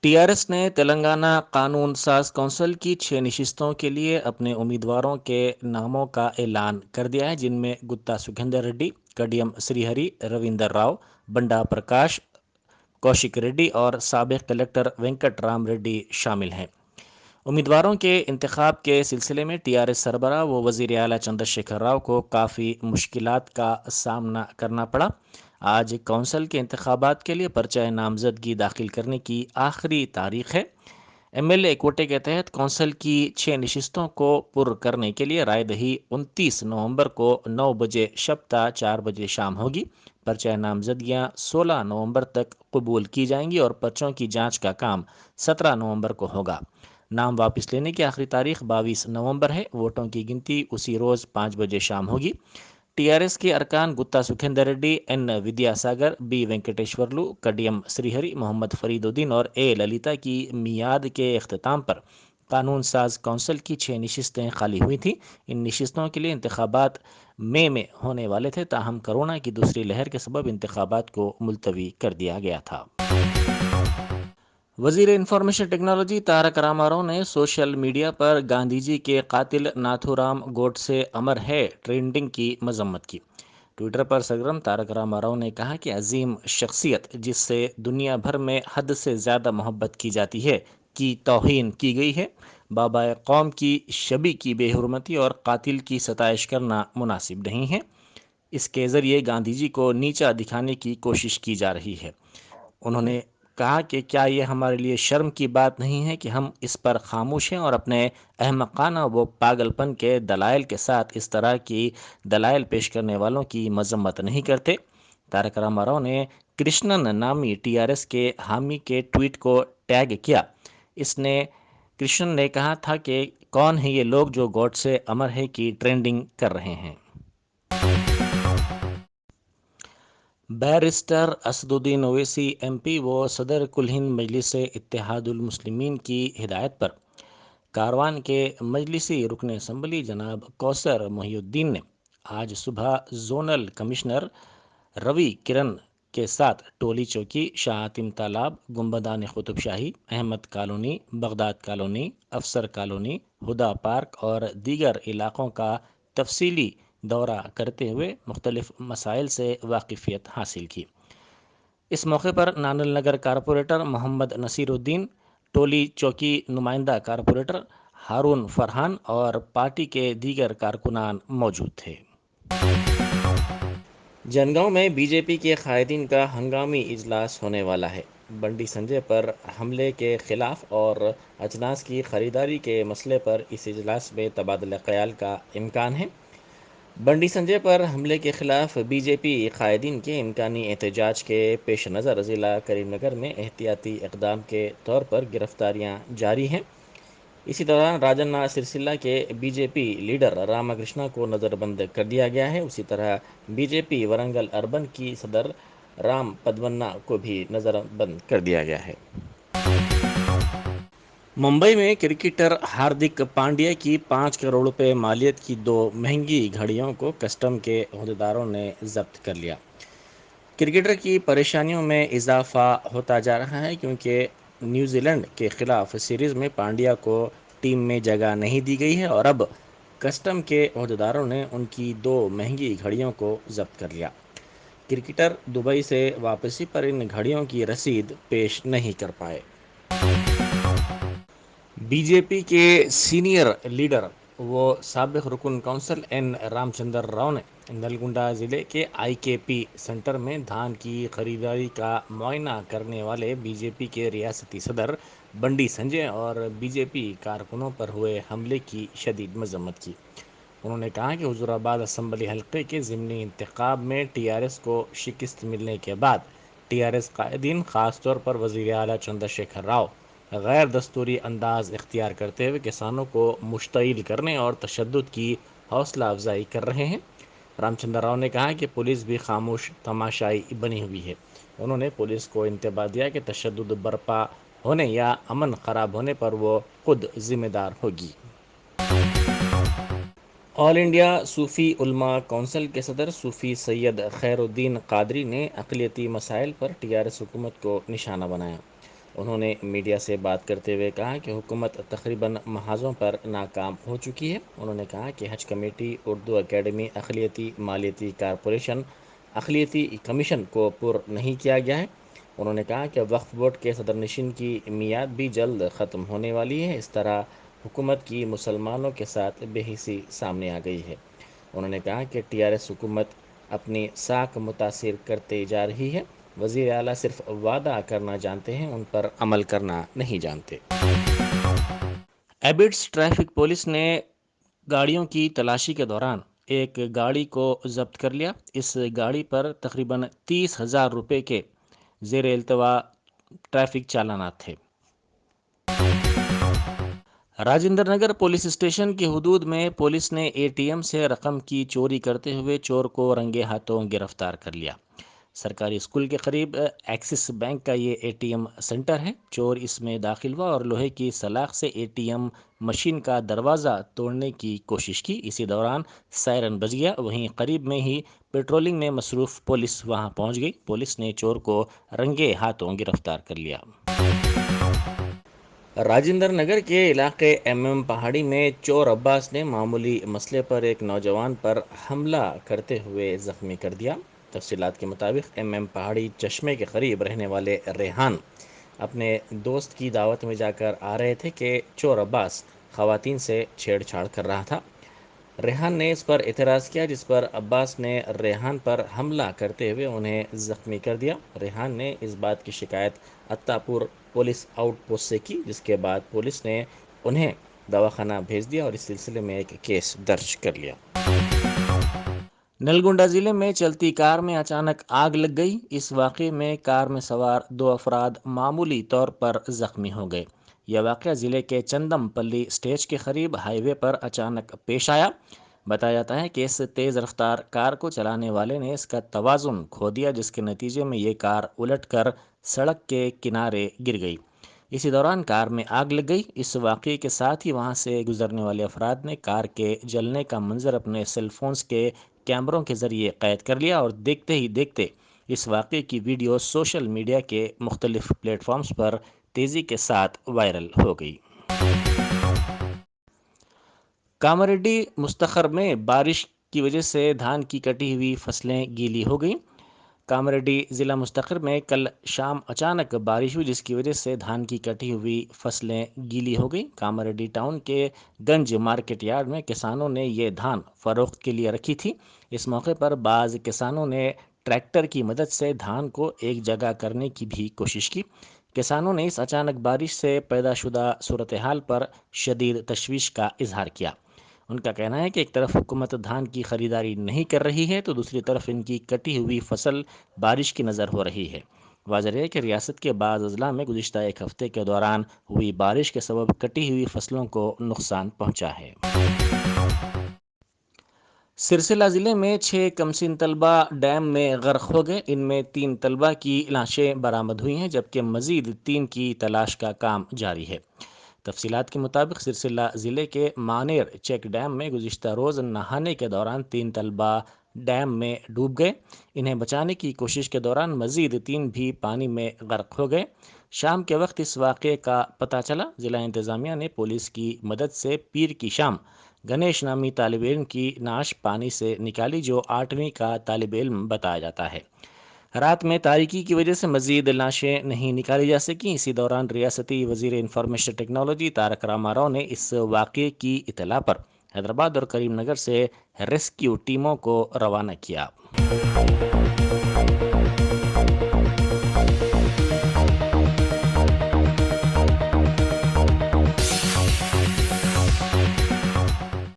T R S نے تلنگانہ قانون ساز کونسل کی 6 نشستوں کے لیے اپنے امیدواروں کے ناموں کا اعلان کر دیا ہے، جن میں گتا سکھیندر ریڈی، کڈیم سری ہری، رویندر راؤ، بنڈا پرکاش، کوشک ریڈی اور سابق کلکٹر وینکٹ رام ریڈی شامل ہیں۔ امیدواروں کے انتخاب کے سلسلے میں ٹی آر ایس سربراہ و وزیر اعلیٰ چندر شیکھر راؤ کو کافی مشکلات کا سامنا کرنا پڑا۔ آج کونسل کے انتخابات کے لیے پرچہ نامزدگی داخل کرنے کی آخری تاریخ ہے۔ ایم ایل اے کوٹے کے تحت کونسل کی 6 نشستوں کو پر کرنے کے لیے رائے دہی 29 نومبر کو 9 بجے شب تا 4 بجے شام ہوگی۔ پرچہ نامزدگیاں 16 نومبر تک قبول کی جائیں گی اور پرچوں کی جانچ کا کام 17 نومبر کو ہوگا۔ نام واپس لینے کی آخری تاریخ 22 نومبر ہے۔ ووٹوں کی گنتی اسی روز 5 بجے شام ہوگی۔ ٹی آر ایس کے ارکان گتا سکھیندر ریڈی، این ودیا ساگر، بی وینکٹیشورلو، کڈیم سری ہری، محمد فرید الدین اور اے للیتا کی میعاد کے اختتام پر قانون ساز کونسل کی 6 نشستیں خالی ہوئی تھیں۔ ان نشستوں کے لیے انتخابات مئی میں ہونے والے تھے، تاہم کرونا کی دوسری لہر کے سبب انتخابات کو ملتوی کر دیا گیا تھا۔ وزیر انفارمیشن ٹیکنالوجی تارک راما راؤ نے سوشل میڈیا پر گاندھی جی کے قاتل ناتھو رام گوڈسے امر ہے ٹرینڈنگ کی مذمت کی۔ ٹویٹر پر سرگرم تارک راما راؤ نے کہا کہ عظیم شخصیت جس سے دنیا بھر میں حد سے زیادہ محبت کی جاتی ہے کی توہین کی گئی ہے۔ بابا قوم کی شبی کی بے حرمتی اور قاتل کی ستائش کرنا مناسب نہیں ہے۔ اس کے ذریعے گاندھی جی کو نیچا دکھانے کی کوشش کی جا رہی ہے۔ انہوں نے کہا کہ کیا یہ ہمارے لیے شرم کی بات نہیں ہے کہ ہم اس پر خاموش ہیں اور اپنے احمقانہ و پاگل پن کے دلائل کے ساتھ اس طرح کی دلائل پیش کرنے والوں کی مذمت نہیں کرتے۔ تارک راما راؤ نے کرشنن نامی ٹی آر ایس کے حامی کے ٹویٹ کو ٹیگ کیا۔ کرشنن نے کہا تھا کہ کون ہیں یہ لوگ جو گوڈسے امر ہے کی ٹرینڈنگ کر رہے ہیں۔ بیرسٹر اسد الدین اویسی ایم پی و صدر کل ہند مجلس اتحاد المسلمین کی ہدایت پر کاروان کے مجلسی رکن اسمبلی جناب کوثر محی الدین نے آج صبح زونل کمشنر روی کرن کے ساتھ ٹولی چوکی، شاہ حاتم تالاب، گنبدان Qutb Shahi, Ahmad colony, Baghdad colony, افسر کالونی، ہدا پارک اور دیگر علاقوں کا تفصیلی دورہ کرتے ہوئے مختلف مسائل سے واقفیت حاصل کی۔ اس موقع پر نانل نگر کارپوریٹر محمد نصیر الدین، ٹولی چوکی نمائندہ کارپوریٹر ہارون فرحان اور پارٹی کے دیگر کارکنان موجود تھے۔ جنگاؤں میں بی جے پی کے قائدین کا ہنگامی اجلاس ہونے والا ہے۔ بنڈی سنجے پر حملے کے خلاف اور اجناس کی خریداری کے مسئلے پر اس اجلاس میں تبادلہ خیال کا امکان ہے۔ بنڈی سنجے پر حملے کے خلاف بی جے پی قائدین کے امکانی احتجاج کے پیش نظر ضلع کریم نگر میں احتیاطی اقدام کے طور پر گرفتاریاں جاری ہیں۔ اسی دوران راجنا سرسیلا کے B J P leader Rama Krishna کو نظر بند کر دیا گیا ہے۔ اسی طرح بی جے پی ورنگل اربن کی صدر رام پدمنا کو بھی نظر بند کر دیا گیا ہے۔ ممبئی میں کرکٹر ہاردک پانڈیا کی 5 کروڑ روپے مالیت کی 2 مہنگی گھڑیوں کو کسٹم کے عہدیداروں نے ضبط کر لیا۔ کرکٹر کی پریشانیوں میں اضافہ ہوتا جا رہا ہے کیونکہ نیوزی لینڈ کے خلاف سیریز میں پانڈیا کو ٹیم میں جگہ نہیں دی گئی ہے اور اب کسٹم کے عہدیداروں نے ان کی 2 مہنگی گھڑیوں کو ضبط کر لیا۔ کرکٹر دبئی سے واپسی پر ان گھڑیوں کی رسید پیش نہیں کر پائے۔ بی جے پی کے سینئر لیڈر و سابق رکن کونسل این رام چندر راؤ نے نلگنڈا ضلع کے آئی کے پی سینٹر میں دھان کی خریداری کا معائنہ کرنے والے بی جے پی کے ریاستی صدر بنڈی سنجے اور بی جے پی کارکنوں پر ہوئے حملے کی شدید مذمت کی۔ انہوں نے کہا کہ حضور آباد اسمبلی حلقے کے ضمنی انتخاب میں ٹی آر ایس کو شکست ملنے کے بعد ٹی آر ایس قائدین، خاص طور پر وزیر اعلیٰ چندر شیکھر راؤ، غیر دستوری انداز اختیار کرتے ہوئے کسانوں کو مشتعل کرنے اور تشدد کی حوصلہ افزائی کر رہے ہیں۔ رام چندر راؤ نے کہا کہ پولیس بھی خاموش تماشائی بنی ہوئی ہے۔ انہوں نے پولیس کو انتباہ دیا کہ تشدد برپا ہونے یا امن خراب ہونے پر وہ خود ذمہ دار ہوگی۔ آل انڈیا صوفی علماء کونسل کے صدر صوفی سید خیر الدین قادری نے اقلیتی مسائل پر ٹی آر ایس حکومت کو نشانہ بنایا۔ انہوں نے میڈیا سے بات کرتے ہوئے کہا کہ حکومت تقریباً محاذوں پر ناکام ہو چکی ہے۔ انہوں نے کہا کہ حج کمیٹی، اردو اکیڈمی، اقلیتی مالیاتی کارپوریشن، اقلیتی کمیشن کو پر نہیں کیا گیا ہے۔ انہوں نے کہا کہ وقف بورڈ کے صدرنشین کی میعاد بھی جلد ختم ہونے والی ہے۔ اس طرح حکومت کی مسلمانوں کے ساتھ بے حسی سامنے آ گئی ہے۔ انہوں نے کہا کہ TRS حکومت اپنی ساکھ متاثر کرتے جا رہی ہے۔ وزیر اعلیٰ صرف وعدہ کرنا جانتے ہیں، ان پر عمل کرنا نہیں جانتے۔ ایبٹس ٹریفک پولیس نے گاڑیوں کی تلاشی کے دوران ایک گاڑی کو ضبط کر لیا۔ اس گاڑی پر تقریباً 30,000 روپے کے زیر التوا ٹریفک چالانات تھے۔ راجندر نگر پولیس اسٹیشن کی حدود میں پولیس نے ATM سے رقم کی چوری کرتے ہوئے چور کو رنگے ہاتھوں گرفتار کر لیا۔ سرکاری اسکول کے قریب ایکسس بینک کا یہ ATM سینٹر ہے۔ چور اس میں داخل ہوا اور لوہے کی سلاخ سے ATM مشین کا دروازہ توڑنے کی کوشش کی۔ اسی دوران سائرن بج گیا۔ وہیں قریب میں ہی پیٹرولنگ میں مصروف پولیس وہاں پہنچ گئی۔ پولیس نے چور کو رنگے ہاتھوں گرفتار کر لیا۔ راجندر نگر کے علاقے MM پہاڑی میں چور عباس نے معمولی مسئلے پر ایک نوجوان پر حملہ کرتے ہوئے زخمی کر دیا۔ تفصیلات کے مطابق MM پہاڑی چشمے کے قریب رہنے والے ریحان اپنے دوست کی دعوت میں جا کر آ رہے تھے کہ چور عباس خواتین سے چھیڑ چھاڑ کر رہا تھا۔ ریحان نے اس پر اعتراض کیا، جس پر عباس نے ریحان پر حملہ کرتے ہوئے انہیں زخمی کر دیا۔ ریحان نے اس بات کی شکایت عطاپور پولیس آؤٹ پوسٹ سے کی، جس کے بعد پولیس نے انہیں دواخانہ بھیج دیا اور اس سلسلے میں ایک کیس درج کر لیا۔ نلگنڈا ضلع میں چلتی کار میں اچانک آگ لگ گئی۔ اس واقعے میں کار میں سوار 2 افراد معمولی طور پر زخمی ہو گئے۔ یہ واقعہ ضلع کے چندم پلی اسٹیج کے قریب ہائی وے پر اچانک پیش آیا۔ بتایا جاتا ہے کہ اس تیز رفتار کار کو چلانے والے نے اس کا توازن کھو دیا، جس کے نتیجے میں یہ کار الٹ کر سڑک کے کنارے گر گئی۔ اسی دوران کار میں آگ لگ گئی۔ اس واقعے کے ساتھ ہی وہاں سے گزرنے والے افراد نے کار کے جلنے کا منظر اپنے سیل فونز کے کیمروں کے ذریعے قید کر لیا اور دیکھتے ہی دیکھتے اس واقعے کی ویڈیو سوشل میڈیا کے مختلف پلیٹ فارمز پر تیزی کے ساتھ وائرل ہو گئی۔ کاماریڈی مستخر میں بارش کی وجہ سے دھان کی کٹی ہوئی فصلیں گیلی ہو گئیں۔ کاماریڈی ضلع مستخر میں کل شام اچانک بارش ہوئی، جس کی وجہ سے دھان کی کٹی ہوئی فصلیں گیلی ہو گئیں۔ کاماریڈی ٹاؤن کے گنج مارکیٹ یارڈ میں کسانوں نے یہ دھان فروخت کے لیے رکھی تھی۔ اس موقع پر بعض کسانوں نے ٹریکٹر کی مدد سے دھان کو ایک جگہ کرنے کی بھی کوشش کی۔ کسانوں نے اس اچانک بارش سے پیدا شدہ صورتحال پر شدید تشویش کا اظہار کیا۔ ان کا کہنا ہے کہ ایک طرف حکومت دھان کی خریداری نہیں کر رہی ہے تو دوسری طرف ان کی کٹی ہوئی فصل بارش کی نظر ہو رہی ہے۔ واضح ہے کہ ریاست کے بعض اضلاع میں گزشتہ ایک ہفتے کے دوران ہوئی بارش کے سبب کٹی ہوئی فصلوں کو نقصان پہنچا ہے۔ سرسلہ ضلع میں 6 کمسن طلبہ ڈیم میں غرق ہو گئے۔ ان میں 3 طلبہ کی لاشیں برآمد ہوئی ہیں، جبکہ مزید 3 کی تلاش کا کام جاری ہے۔ تفصیلات کے مطابق سرسلہ ضلع کے مانیر چیک ڈیم میں گزشتہ روز نہانے کے دوران 3 طلبہ ڈیم میں ڈوب گئے۔ انہیں بچانے کی کوشش کے دوران مزید 3 بھی پانی میں غرق ہو گئے۔ شام کے وقت اس واقعے کا پتہ چلا۔ ضلع انتظامیہ نے پولیس کی مدد سے پیر کی شام گنیش نامی طالب علم کی نعش پانی سے نکالی، جو 8ویں کا طالب علم بتایا جاتا ہے۔ رات میں تاریکی کی وجہ سے مزید لاشیں نہیں نکالی جا سکیں۔ اسی دوران ریاستی وزیر انفارمیشن ٹیکنالوجی تارک راما راؤ نے اس واقعے کی اطلاع پر حیدرآباد اور کریم نگر سے ریسکیو ٹیموں کو روانہ کیا۔